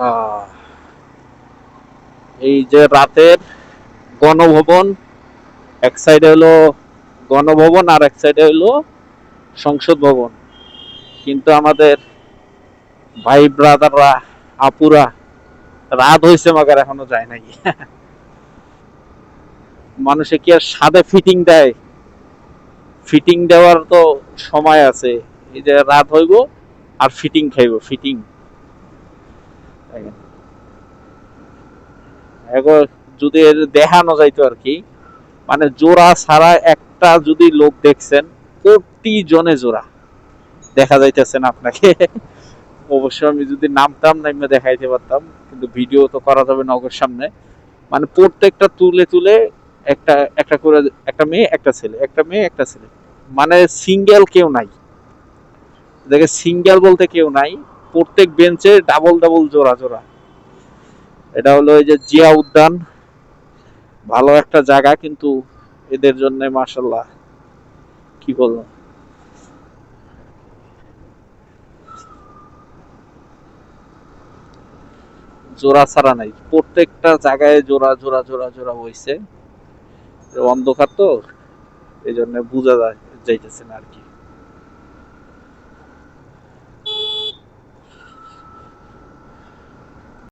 আহ, এই যে রাতের গণভবন, এক সাইডে হলো গণভবন আর এক সাইডে হলো সংসদ ভবন, কিন্তু আমাদের ভাই ব্রাদাররা, আপুরা, রাত হয়েছে মাগার এখনো যায় নাই। মানুষে কি আর সাদে ফিটিং দেয়? ফিটিং দেওয়ার তো সময় আছে। এই যে রাত হইব আর ফিটিং খাইব, ফিটিং। এখন যদি দেখানো যাইতো আর কি, মানে জোড়া ছাড়া একটা যদি লোক দেখছেন, প্রতি জনে জোড়া দেখা যাইতেছে না আপনাকে। অবশ্য আমি যদি নামতাম নাইমে দেখাইতে পারতাম, কিন্তু ভিডিও তো করা যাবে না ওদের সামনে। মানে প্রত্যেকটা তুলে তুলে একটা একটা করে, একটা মেয়ে একটা ছেলে, একটা মেয়ে একটা ছেলে, মানে সিঙ্গেল কেউ নাই। দেখে সিঙ্গেল বলতে কেউ নাই, প্রত্যেক বেঞ্চে ডাবল ডাবল জোড়া জোড়া। এটা হলো এই যে জিয়া উদ্যান, ভালো একটা জায়গা, কিন্তু এদের জন্য মাশাল্লাহ কি বলবো, জোড়া ছাড়া নাই, প্রত্যেকটা জায়গায় জোড়া জোড়া জোড়া জোড়া হয়েছে। অন্ধকার তো, এই জন্য বোঝা যায় যাইতেছে না আর কি।